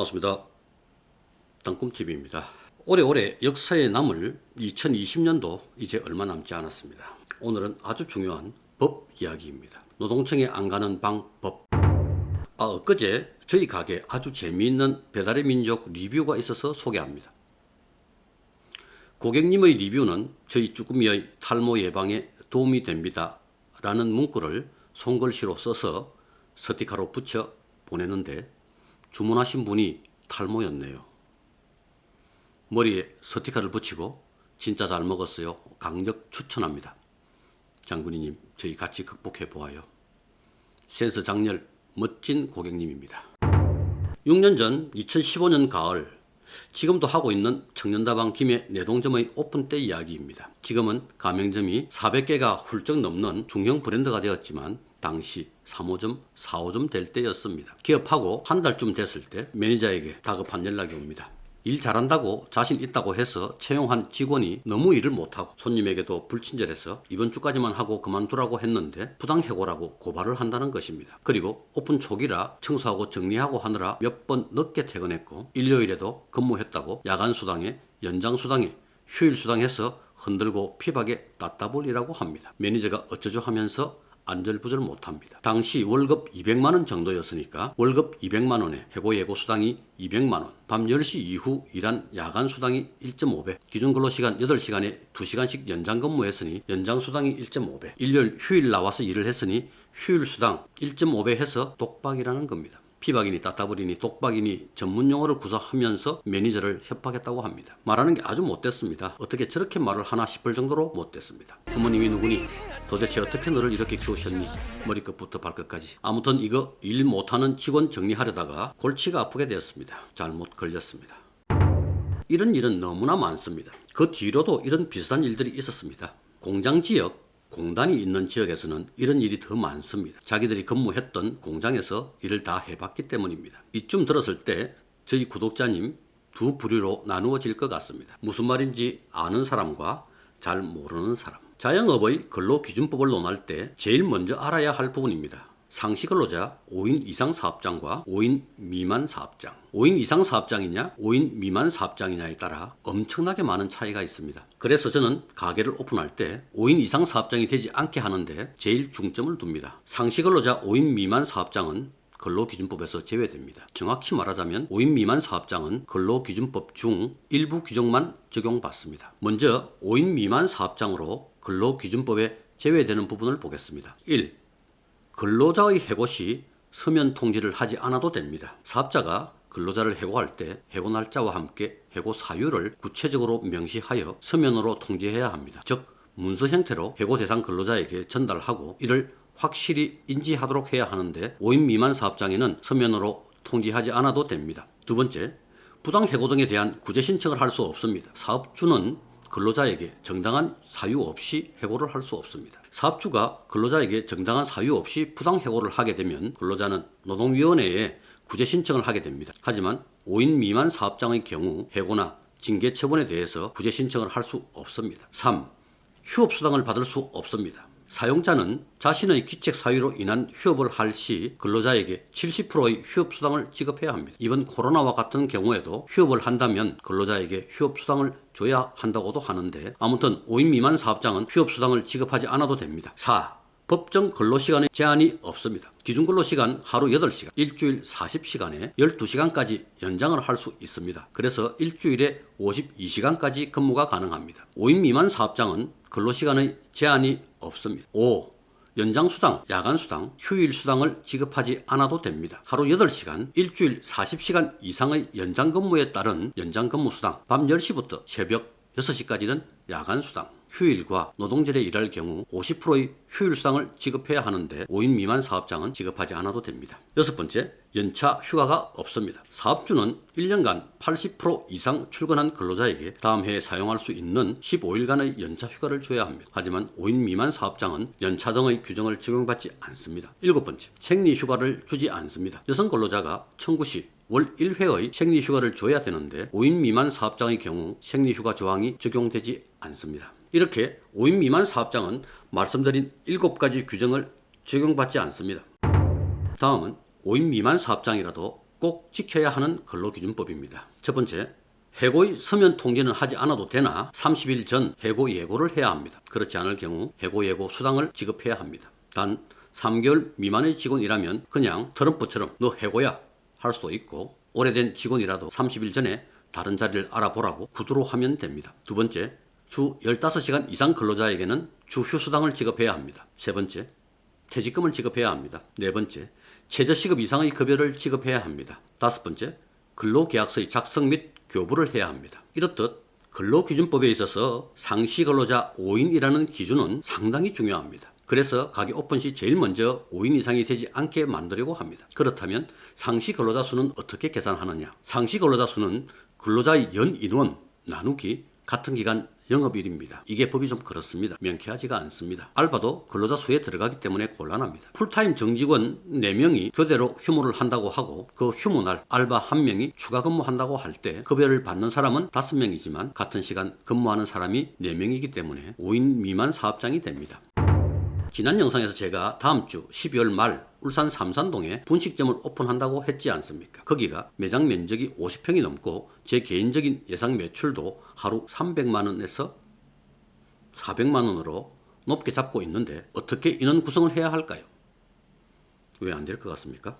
반갑습니다. 땅꿈TV입니다. 오래오래 역사에 남을 2020년도 이제 얼마 남지 않았습니다. 오늘은 아주 중요한 법 이야기입니다. 노동청에 안 가는 방법. 엊그제 저희 가게 아주 재미있는 배달의 민족 리뷰가 있어서 소개합니다. 고객님의 리뷰는 저희 쭈꾸미의 탈모 예방에 도움이 됩니다 라는 문구를 손글씨로 써서 스티커로 붙여 보내는데 주문하신 분이 탈모였네요. 머리에 스티커를 붙이고 진짜 잘 먹었어요. 강력 추천합니다. 장군이님, 저희 같이 극복해 보아요. 센스 장렬 멋진 고객님입니다. 6년 전 2015년 가을, 지금도 하고 있는 청년다방 김해 내동점의 오픈 때 이야기입니다. 지금은 가맹점이 400개가 훌쩍 넘는 중형 브랜드가 되었지만 당시 3호점, 4호점 될 때였습니다. 기업하고 한 달쯤 됐을 때 매니저에게 다급한 연락이 옵니다. 일 잘한다고 자신 있다고 해서 채용한 직원이 너무 일을 못하고 손님에게도 불친절해서 이번 주까지만 하고 그만두라고 했는데 부당해고라고 고발을 한다는 것입니다. 그리고 오픈 초기라 청소하고 정리하고 하느라 몇 번 늦게 퇴근했고 일요일에도 근무했다고 야간수당에 연장수당에 휴일수당해서 흔들고 피박에 따따블이라고 합니다. 매니저가 어쩌죠 하면서 안절부절 못합니다. 당시 월급 200만원 정도였으니까 월급 200만원에 해고 예고 수당이 200만원, 밤 10시 이후 일한 야간 수당이 1.5배, 기준 근로시간 8시간에 2시간씩 연장 근무했으니 연장 수당이 1.5배, 일요일 휴일 나와서 일을 했으니 휴일 수당 1.5배 해서 독박이라는 겁니다. 피박이니 따따블이니 독박이니 전문용어를 구사하면서 매니저를 협박했다고 합니다. 말하는 게 아주 못됐습니다. 어떻게 저렇게 말을 하나 싶을 정도로 못됐습니다. 부모님이 누구니? 도대체 어떻게 너를 이렇게 키우셨니? 머리끝부터 발끝까지. 아무튼 이거 일 못하는 직원 정리하려다가 골치가 아프게 되었습니다. 잘못 걸렸습니다. 이런 일은 너무나 많습니다. 그 뒤로도 이런 비슷한 일들이 있었습니다. 공장지역, 공단이 있는 지역에서는 이런 일이 더 많습니다. 자기들이 근무했던 공장에서 일을 다 해봤기 때문입니다. 이쯤 들었을 때 저희 구독자님 두 부류로 나누어질 것 같습니다. 무슨 말인지 아는 사람과 잘 모르는 사람. 자영업의 근로기준법을 논할 때 제일 먼저 알아야 할 부분입니다. 상시근로자 5인 이상 사업장과 5인 미만 사업장. 5인 이상 사업장이냐 5인 미만 사업장이냐에 따라 엄청나게 많은 차이가 있습니다. 그래서 저는 가게를 오픈할 때 5인 이상 사업장이 되지 않게 하는데 제일 중점을 둡니다. 상시근로자 5인 미만 사업장은 근로기준법에서 제외됩니다. 정확히 말하자면 5인 미만 사업장은 근로기준법 중 일부 규정만 적용받습니다. 먼저 5인 미만 사업장으로 근로기준법에 제외되는 부분을 보겠습니다. 1. 근로자의 해고 시 서면 통지를 하지 않아도 됩니다. 사업자가 근로자를 해고할 때 해고 날짜와 함께 해고 사유를 구체적으로 명시하여 서면으로 통지해야 합니다. 즉 문서 형태로 해고 대상 근로자에게 전달하고 이를 확실히 인지하도록 해야 하는데 5인 미만 사업장에는 서면으로 통지하지 않아도 됩니다. 두 번째, 부당해고 등에 대한 구제 신청을 할 수 없습니다. 사업주는 근로자에게 정당한 사유 없이 해고를 할 수 없습니다. 사업주가 근로자에게 정당한 사유 없이 부당해고를 하게 되면 근로자는 노동위원회에 구제 신청을 하게 됩니다. 하지만 5인 미만 사업장의 경우 해고나 징계 처분에 대해서 구제 신청을 할 수 없습니다. 3. 휴업수당을 받을 수 없습니다. 사용자는 자신의 기책 사유로 인한 휴업을 할 시 근로자에게 70%의 휴업수당을 지급해야 합니다. 이번 코로나와 같은 경우에도 휴업을 한다면 근로자에게 휴업수당을 줘야 한다고도 하는데 아무튼 5인 미만 사업장은 휴업수당을 지급하지 않아도 됩니다. 4. 법정 근로시간에 제한이 없습니다. 기준 근로시간 하루 8시간, 일주일 40시간에 12시간까지 연장을 할 수 있습니다. 그래서 일주일에 52시간까지 근무가 가능합니다. 5인 미만 사업장은 근로시간의 제한이 없습니다. 5. 연장수당, 야간수당, 휴일수당을 지급하지 않아도 됩니다. 하루 8시간, 일주일 40시간 이상의 연장근무에 따른 연장근무수당, 밤 10시부터 새벽 6시까지는 야간수당, 휴일과 노동절에 일할 경우 50%의 휴일수당을 지급해야 하는데 5인 미만 사업장은 지급하지 않아도 됩니다. 여섯 번째, 연차 휴가가 없습니다. 사업주는 1년간 80% 이상 출근한 근로자에게 다음 해에 사용할 수 있는 15일간의 연차 휴가를 줘야 합니다. 하지만 5인 미만 사업장은 연차 등의 규정을 적용받지 않습니다. 일곱 번째, 생리휴가를 주지 않습니다. 여성 근로자가 청구 시 월 1회의 생리휴가를 줘야 되는데 5인 미만 사업장의 경우 생리휴가 조항이 적용되지 않습니다. 이렇게 5인 미만 사업장은 말씀드린 7가지 규정을 적용받지 않습니다. 다음은 5인 미만 사업장이라도 꼭 지켜야 하는 근로기준법입니다. 첫 번째, 해고의 서면 통지는 하지 않아도 되나 30일 전 해고 예고를 해야 합니다. 그렇지 않을 경우 해고 예고 수당을 지급해야 합니다. 단 3개월 미만의 직원이라면 그냥 트럼프처럼 너 해고야 할 수도 있고, 오래된 직원이라도 30일 전에 다른 자리를 알아보라고 구두로 하면 됩니다. 두 번째, 주 15시간 이상 근로자에게는 주 휴수당을 지급해야 합니다. 세 번째, 퇴직금을 지급해야 합니다. 네 번째, 최저시급 이상의 급여를 지급해야 합니다. 다섯 번째, 근로계약서의 작성 및 교부를 해야 합니다. 이렇듯 근로기준법에 있어서 상시 근로자 5인이라는 기준은 상당히 중요합니다. 그래서 가게 오픈 시 제일 먼저 5인 이상이 되지 않게 만들려고 합니다. 그렇다면 상시 근로자 수는 어떻게 계산하느냐? 상시 근로자 수는 근로자의 연 인원 나누기 같은 기간 영업일입니다. 이게 법이 좀 그렇습니다. 명쾌하지가 않습니다. 알바도 근로자 수에 들어가기 때문에 곤란합니다. 풀타임 정직원 4명이 교대로 휴무를 한다고 하고 그 휴무날 알바 1명이 추가 근무한다고 할 때 급여를 받는 사람은 5명이지만 같은 시간 근무하는 사람이 4명이기 때문에 5인 미만 사업장이 됩니다. 지난 영상에서 제가 다음 주 12월 말 울산 삼산동에 분식점을 오픈한다고 했지 않습니까? 거기가 매장 면적이 50평이 넘고 제 개인적인 예상 매출도 하루 300만 원에서 400만 원으로 높게 잡고 있는데 어떻게 인원 구성을 해야 할까요? 왜 안 될 것 같습니까?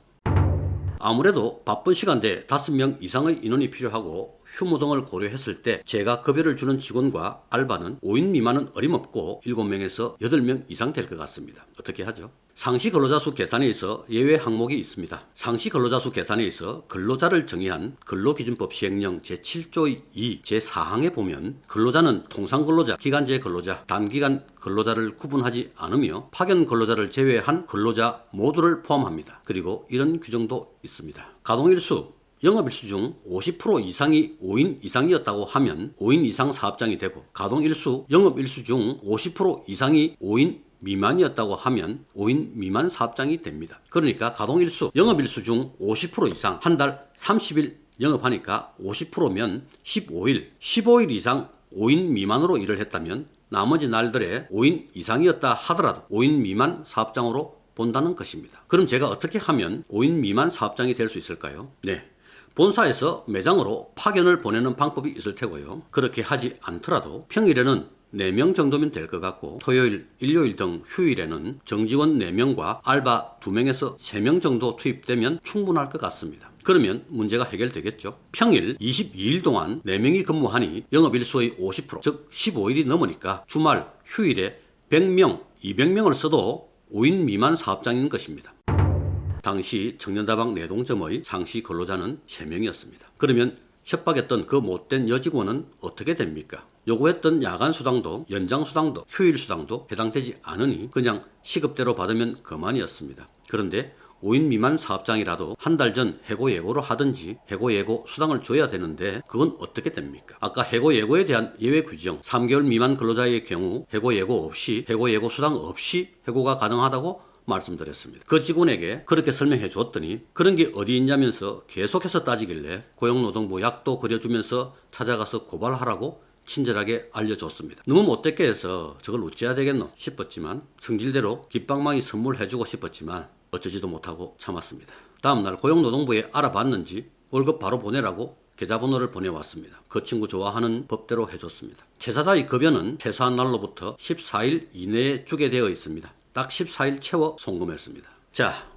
아무래도 바쁜 시간대에 5명 이상의 인원이 필요하고 휴무 등을 고려했을 때 제가 급여를 주는 직원과 알바는 5인 미만은 어림없고 7명에서 8명 이상 될 것 같습니다. 어떻게 하죠? 상시 근로자 수 계산에 있어 예외 항목이 있습니다. 상시 근로자 수 계산에 있어 근로자를 정의한 근로기준법 시행령 제7조의 2, 제4항에 보면 근로자는 통상 근로자, 기간제 근로자, 단기간 근로자를 구분하지 않으며 파견 근로자를 제외한 근로자 모두를 포함합니다. 그리고 이런 규정도 있습니다. 가동일수 영업일수 중 50% 이상이 5인 이상이었다고 하면 5인 이상 사업장이 되고, 가동일수 영업일수 중 50% 이상이 5인 미만이었다고 하면 5인 미만 사업장이 됩니다. 그러니까 가동일수 영업일수 중 50% 이상 한 달 30일 영업하니까 50%면 15일 이상 5인 미만으로 일을 했다면 나머지 날들에 5인 이상이었다 하더라도 5인 미만 사업장으로 본다는 것입니다. 그럼 제가 어떻게 하면 5인 미만 사업장이 될 수 있을까요? 네. 본사에서 매장으로 파견을 보내는 방법이 있을 테고요. 그렇게 하지 않더라도 평일에는 4명 정도면 될 것 같고, 토요일, 일요일 등 휴일에는 정직원 4명과 알바 2명에서 3명 정도 투입되면 충분할 것 같습니다. 그러면 문제가 해결되겠죠. 평일 22일 동안 4명이 근무하니 영업일수의 50%, 즉 15일이 넘으니까 주말, 휴일에 100명, 200명을 써도 5인 미만 사업장인 것입니다. 당시 청년다방 내동점의 상시 근로자는 3명이었습니다. 그러면 협박했던 그 못된 여직원은 어떻게 됩니까? 요구했던 야간 수당도, 연장 수당도, 휴일 수당도 해당되지 않으니 그냥 시급대로 받으면 그만이었습니다. 그런데 5인 미만 사업장이라도 한 달 전 해고 예고를 하든지 해고 예고 수당을 줘야 되는데 그건 어떻게 됩니까? 아까 해고 예고에 대한 예외 규정, 3개월 미만 근로자의 경우 해고 예고 없이, 해고 예고 수당 없이 해고가 가능하다고 말씀드렸습니다. 그 직원에게 그렇게 설명해 줬더니 그런 게 어디 있냐면서 계속해서 따지길래 고용노동부 약도 그려주면서 찾아가서 고발하라고 친절하게 알려줬습니다. 너무 못됐게 해서 저걸 어찌해야 되겠노 싶었지만, 성질대로 깃방망이 선물해주고 싶었지만 어쩌지도 못하고 참았습니다. 다음날 고용노동부에 알아봤는지 월급 바로 보내라고 계좌번호를 보내왔습니다. 그 친구 좋아하는 법대로 해줬습니다. 퇴사자의 급여는 퇴사한 날로부터 14일 이내에 주게 되어 있습니다. 딱 14일 채워 송금했습니다. 자,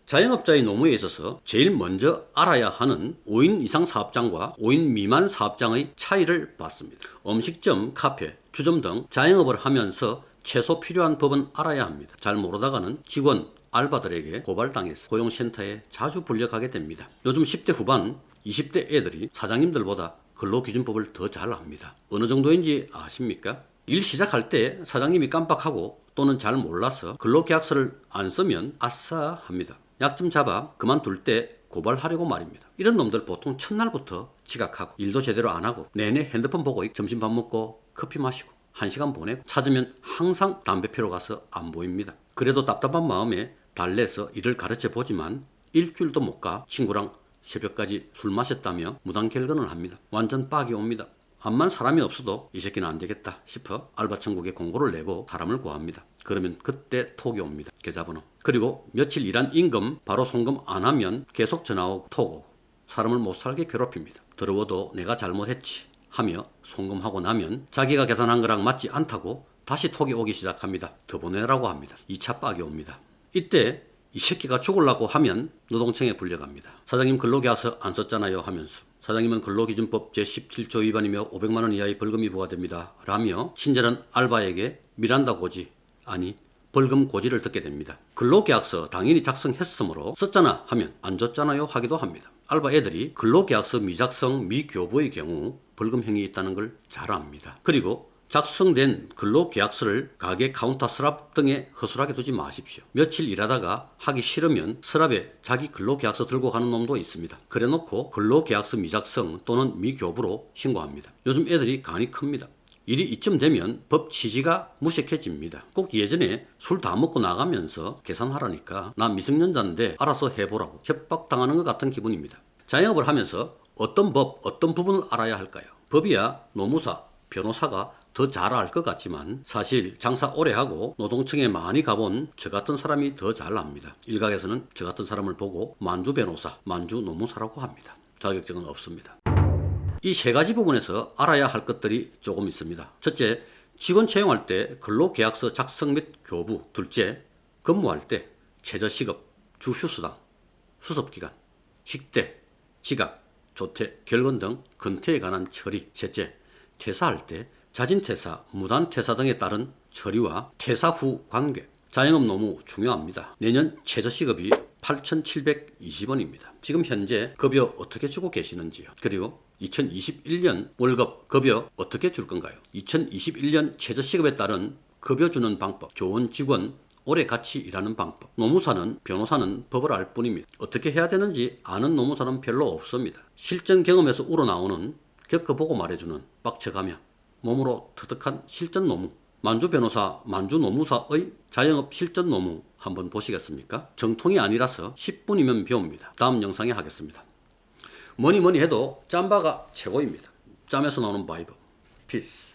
자영업자의 노무에 있어서 제일 먼저 알아야 하는 5인 이상 사업장과 5인 미만 사업장의 차이를 봤습니다. 음식점, 카페, 주점 등 자영업을 하면서 최소 필요한 법은 알아야 합니다. 잘 모르다가는 직원, 알바들에게 고발당해서 고용센터에 자주 불려가게 됩니다. 요즘 10대 후반, 20대 애들이 사장님들보다 근로기준법을 더 잘 압니다. 어느 정도인지 아십니까? 일 시작할 때 사장님이 깜빡하고 또는 잘 몰라서 근로계약서를 안 쓰면 아싸 합니다. 약점 잡아 그만둘 때 고발하려고 말입니다. 이런 놈들 보통 첫날부터 지각하고 일도 제대로 안 하고 내내 핸드폰 보고 점심 밥 먹고 커피 마시고 1시간 보내고 찾으면 항상 담배 피러 가서 안 보입니다. 그래도 답답한 마음에 달래서 일을 가르쳐 보지만 일주일도 못 가 친구랑 새벽까지 술 마셨다며 무단 결근을 합니다. 완전 빡이 옵니다. 암만 사람이 없어도 이 새끼는 안 되겠다 싶어 알바천국에 공고를 내고 사람을 구합니다. 그러면 그때 톡이 옵니다. 계좌번호. 그리고 며칠 일한 임금 바로 송금 안 하면 계속 전화 오고 톡 오고. 사람을 못살게 괴롭힙니다. 더러워도 내가 잘못했지 하며 송금하고 나면 자기가 계산한 거랑 맞지 않다고 다시 톡이 오기 시작합니다. 더 보내라고 합니다. 2차 빡이 옵니다. 이때 이 새끼가 죽으려고 하면 노동청에 불려갑니다. 사장님 근로계약서 안 썼잖아요 하면서 사장님은 근로기준법 제17조 위반이며 500만 원 이하의 벌금이 부과됩니다. 라며 친절한 알바에게 미란다 고지, 아니 벌금 고지를 듣게 됩니다. 근로계약서 당연히 작성했으므로 썼잖아 하면 안 줬잖아요 하기도 합니다. 알바 애들이 근로계약서 미작성, 미교부의 경우 벌금형이 있다는 걸 잘 압니다. 그리고 작성된 근로계약서를 가게 카운터 서랍 등에 허술하게 두지 마십시오. 며칠 일하다가 하기 싫으면 서랍에 자기 근로계약서 들고 가는 놈도 있습니다. 그래놓고 근로계약서 미작성 또는 미교부로 신고합니다. 요즘 애들이 간이 큽니다. 일이 이쯤 되면 법 취지가 무색해집니다. 꼭 예전에 술 다 먹고 나가면서 계산하라니까 나 미성년자인데 알아서 해보라고 협박당하는 것 같은 기분입니다. 자영업을 하면서 어떤 법, 어떤 부분을 알아야 할까요? 법이야 노무사, 변호사가 더 잘 알 것 같지만 사실 장사 오래 하고 노동청에 많이 가본 저 같은 사람이 더 잘 압니다. 일각에서는 저 같은 사람을 보고 만주 변호사, 만주 노무사라고 합니다. 자격증은 없습니다. 이 세 가지 부분에서 알아야 할 것들이 조금 있습니다. 첫째, 직원 채용할 때 근로계약서 작성 및 교부. 둘째, 근무할 때 최저시급, 주휴수당, 수습기간, 식대, 지각, 조퇴, 결근 등 근태에 관한 처리. 셋째, 퇴사할 때 자진퇴사, 무단퇴사 등에 따른 처리와 퇴사 후 관계. 자영업 노무 중요합니다. 내년 최저시급이 8,720원입니다. 지금 현재 급여 어떻게 주고 계시는지요? 그리고 2021년 월급 급여 어떻게 줄 건가요? 2021년 최저시급에 따른 급여 주는 방법, 좋은 직원, 오래 같이 일하는 방법. 노무사는 변호사는 법을 알 뿐입니다. 어떻게 해야 되는지 아는 노무사는 별로 없습니다. 실전 경험에서 우러나오는 겪어보고 말해주는 빡쳐가며 몸으로 터득한 실전 노무. 만주 변호사, 만주 노무사의 자영업 실전 노무 한번 보시겠습니까? 정통이 아니라서 10분이면 배웁니다. 다음 영상에 하겠습니다. 뭐니 해도 짬바가 최고입니다. 짬에서 나오는 바이브. 피스.